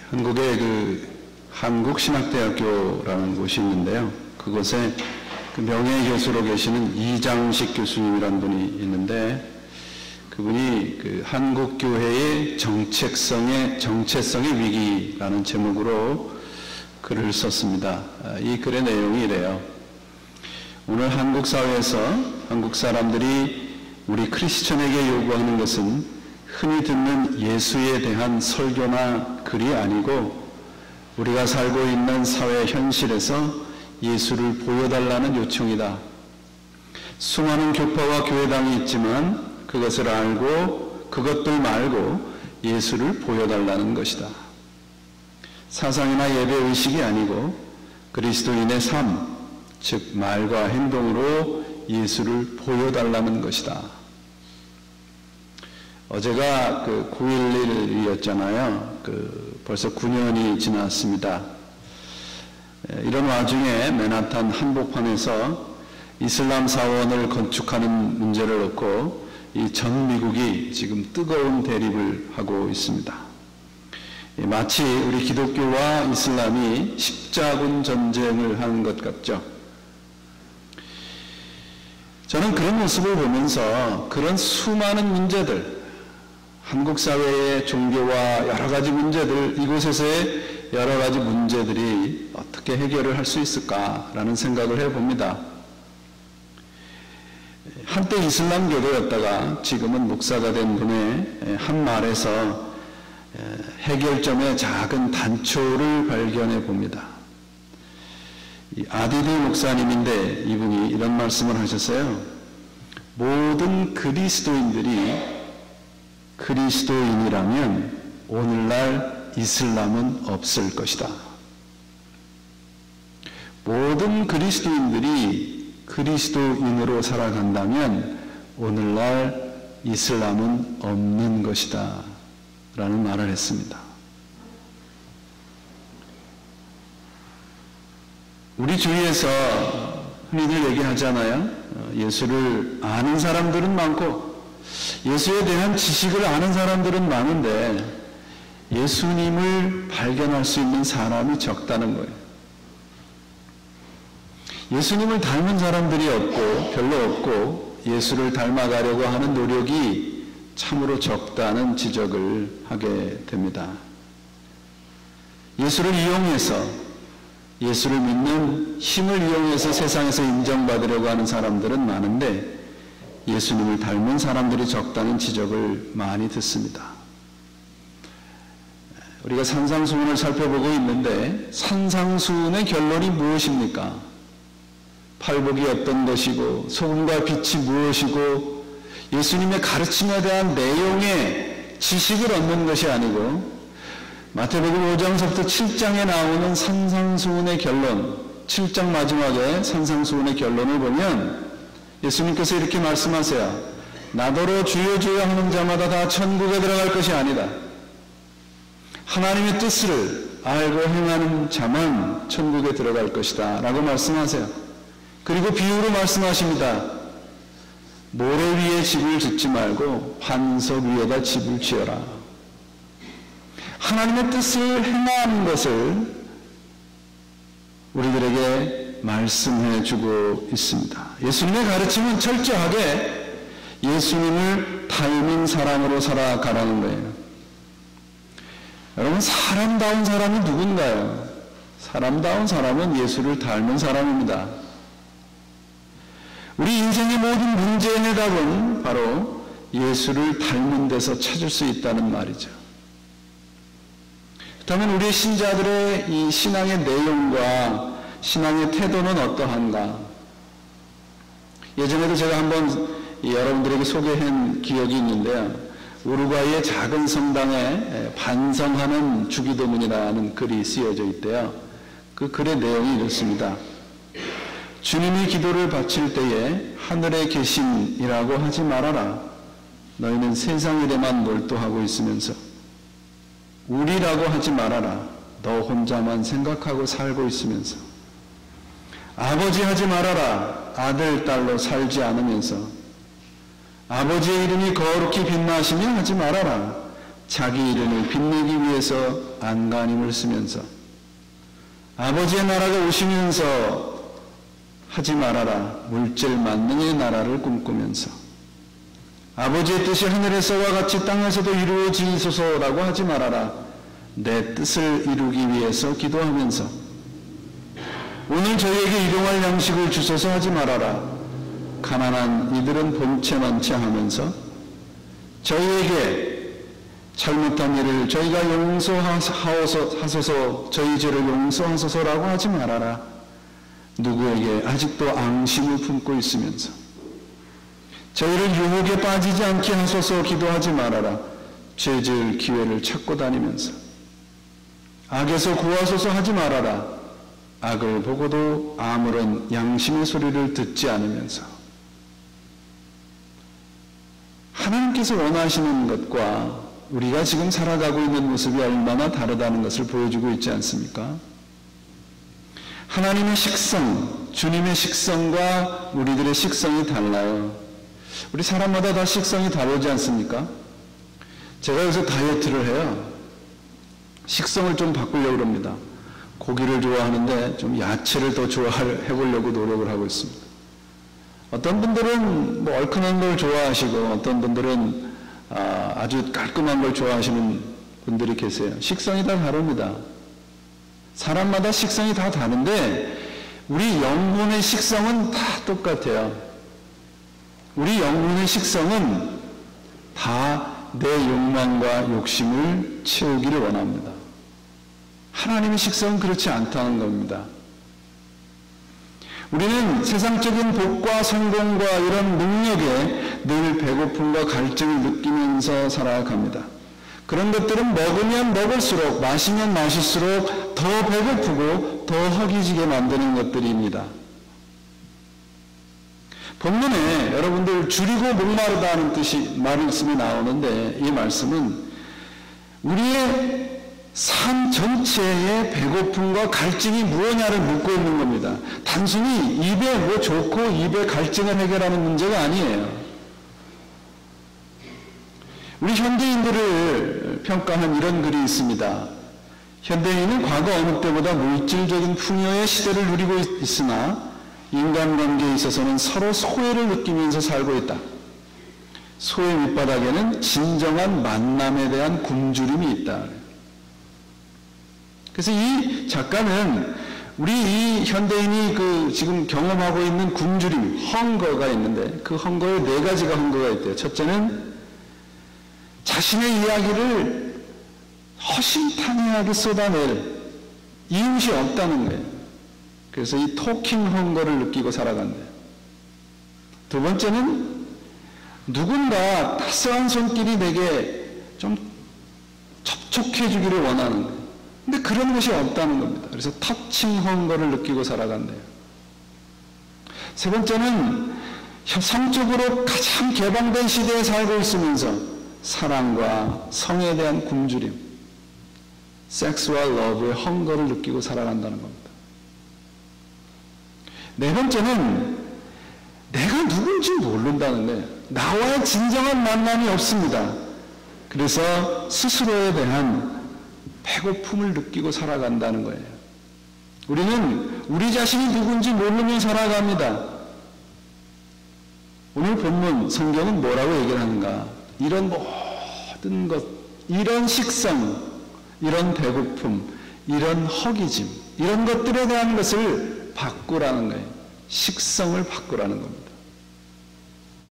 한국에 한국신학대학교라는 곳이 있는데요. 그곳에 명예교수로 계시는 이장식 교수님이라는 분이 있는데, 그분이 한국교회의 정체성의 위기라는 제목으로 글을 썼습니다. 이 글의 내용이 이래요. 오늘 한국 사회에서 한국 사람들이 우리 크리스천에게 요구하는 것은 흔히 듣는 예수에 대한 설교나 글이 아니고, 우리가 살고 있는 사회 현실에서 예수를 보여달라는 요청이다. 수많은 교파와 교회당이 있지만 그것을 알고 그것들 말고 예수를 보여달라는 것이다. 사상이나 예배의식이 아니고 그리스도인의 삶, 즉 말과 행동으로 예수를 보여달라는 것이다. 어제가 9.11이었잖아요. 벌써 9년이 지났습니다. 이런 와중에 맨하탄 한복판에서 이슬람 사원을 건축하는 문제를 놓고 이 전 미국이 지금 뜨거운 대립을 하고 있습니다. 마치 우리 기독교와 이슬람이 십자군 전쟁을 하는 것 같죠. 저는 그런 모습을 보면서 그런 수많은 문제들, 한국 사회의 종교와 여러 가지 문제들, 이곳에서의 여러 가지 문제들이 어떻게 해결을 할 수 있을까라는 생각을 해봅니다. 한때 이슬람교도였다가 지금은 목사가 된 분의 한 말에서 해결점의 작은 단초를 발견해 봅니다. 아디드 목사님인데 이분이 이런 말씀을 하셨어요. 모든 그리스도인들이 그리스도인이라면 오늘날 이슬람은 없을 것이다. 모든 그리스도인들이 그리스도인으로 살아간다면 오늘날 이슬람은 없는 것이다 라는 말을 했습니다. 우리 주위에서 흔히들 얘기하잖아요. 예수를 아는 사람들은 많고 예수에 대한 지식을 아는 사람들은 많은데 예수님을 발견할 수 있는 사람이 적다는 거예요. 예수님을 닮은 사람들이 별로 없고 예수를 닮아가려고 하는 노력이 참으로 적다는 지적을 하게 됩니다. 예수를 이용해서, 예수를 믿는 힘을 이용해서 세상에서 인정받으려고 하는 사람들은 많은데 예수님을 닮은 사람들이 적다는 지적을 많이 듣습니다. 우리가 산상수훈을 살펴보고 있는데 산상수훈의 결론이 무엇입니까? 팔복이 어떤 것이고 소금과 빛이 무엇이고 예수님의 가르침에 대한 내용의 지식을 얻는 것이 아니고 마태복음 5장서부터 7장에 나오는 산상수훈의 결론, 7장 마지막에 산상수훈의 결론을 보면 예수님께서 이렇게 말씀하세요. 나더러 주여 주여 하는 자마다 다 천국에 들어갈 것이 아니다. 하나님의 뜻을 알고 행하는 자만 천국에 들어갈 것이다 라고 말씀하세요. 그리고 비유로 말씀하십니다. 모래 위에 집을 짓지 말고 반석 위에다 집을 지어라. 하나님의 뜻을 행하는 것을 우리들에게 말씀해 주고 있습니다. 예수님의 가르침은 철저하게 예수님을 닮은 사람으로 살아가라는 거예요. 여러분, 사람다운 사람이 누군가요? 사람다운 사람은 예수를 닮은 사람입니다. 우리 인생의 모든 문제의 해답은 바로 예수를 닮은 데서 찾을 수 있다는 말이죠. 그렇다면 우리 신자들의 이 신앙의 내용과 신앙의 태도는 어떠한가? 예전에도 제가 한번 여러분들에게 소개한 기억이 있는데요. 우루과이의 작은 성당에 반성하는 주기도문이라는 글이 쓰여져 있대요. 그 글의 내용이 이렇습니다. 주님이 기도를 바칠 때에 하늘에 계신이라고 하지 말아라. 너희는 세상 일에만 몰두하고 있으면서 우리라고 하지 말아라. 너 혼자만 생각하고 살고 있으면서 아버지 하지 말아라. 아들, 딸로 살지 않으면서 아버지의 이름이 거룩히 빛나시며 하지 말아라. 자기 이름을 빛내기 위해서 안간힘을 쓰면서 아버지의 나라가 오시면서 하지 말아라 물질 만능의 나라를 꿈꾸면서 아버지의 뜻이 하늘에서와 같이 땅에서도 이루어지소서라고 하지 말아라 내 뜻을 이루기 위해서 기도하면서 오늘 저희에게 일용할 양식을 주소서 하지 말아라 가난한 이들은 본체만 체하면서 저희에게 잘못한 일을 저희가 용서하소서 저희 죄를 용서하소서라고 하지 말아라 누구에게 아직도 앙심을 품고 있으면서 저희를 유혹에 빠지지 않게 하소서 기도하지 말아라 죄 지을 기회를 찾고 다니면서 악에서 구하소서 하지 말아라 악을 보고도 아무런 양심의 소리를 듣지 않으면서 하나님께서 원하시는 것과 우리가 지금 살아가고 있는 모습이 얼마나 다르다는 것을 보여주고 있지 않습니까? 하나님의 식성, 주님의 식성과 우리들의 식성이 달라요. 우리 사람마다 다 식성이 다르지 않습니까? 제가 요새 다이어트를 해요. 식성을 좀 바꾸려고 합니다. 고기를 좋아하는데 좀 야채를 더 해보려고 노력을 하고 있습니다. 어떤 분들은 뭐 얼큰한 걸 좋아하시고 어떤 분들은 아주 깔끔한 걸 좋아하시는 분들이 계세요. 식성이 다 다릅니다. 사람마다 식성이 다 다른데 우리 영혼의 식성은 다 똑같아요. 우리 영혼의 식성은 다 내 욕망과 욕심을 채우기를 원합니다. 하나님의 식성은 그렇지 않다는 겁니다. 우리는 세상적인 복과 성공과 이런 능력에 늘 배고픔과 갈증을 느끼면서 살아갑니다. 그런 것들은 먹으면 먹을수록 마시면 마실수록 더 배고프고 더 허기지게 만드는 것들입니다. 본문에 여러분들 줄이고 목마르다는 말씀이 나오는데 이 말씀은 우리의 삶 전체의 배고픔과 갈증이 무엇냐를 묻고 있는 겁니다. 단순히 입에 뭐 좋고 입에 갈증을 해결하는 문제가 아니에요. 우리 현대인들을 평가한 이런 글이 있습니다. 현대인은 과거 어느 때보다 물질적인 풍요의 시대를 누리고 있으나 인간관계에 있어서는 서로 소외를 느끼면서 살고 있다. 소외 밑바닥에는 진정한 만남에 대한 굶주림이 있다. 그래서 이 작가는 우리 이 현대인이 지금 경험하고 있는 굶주림, 헝거가 있는데 그 헝거에 4가지가 헝거가 있대요. 첫째는 자신의 이야기를 허심탄회하게 쏟아낼 이웃이 없다는 거예요. 그래서 이 토킹 헝거를 느끼고 살아간대요. 두 번째는 누군가 따스한 손길이 내게 좀 접촉해 주기를 원하는 거예요. 근데 그런 것이 없다는 겁니다. 그래서 터칭 헝거를 느끼고 살아간대요. 세 번째는 성적으로 가장 개방된 시대에 살고 있으면서 사랑과 성에 대한 굶주림, 섹스와 러브의 헝거를 느끼고 살아간다는 겁니다. 네 번째는 내가 누군지 모른다는 거예요. 나와의 진정한 만남이 없습니다. 그래서 스스로에 대한 배고픔을 느끼고 살아간다는 거예요. 우리는 우리 자신이 누군지 모르며 살아갑니다. 오늘 본문 성경은 뭐라고 얘기를 하는가? 이런 모든 것, 이런 식성, 이런 배고픔, 이런 허기짐, 이런 것들에 대한 것을 바꾸라는 거예요. 식성을 바꾸라는 겁니다.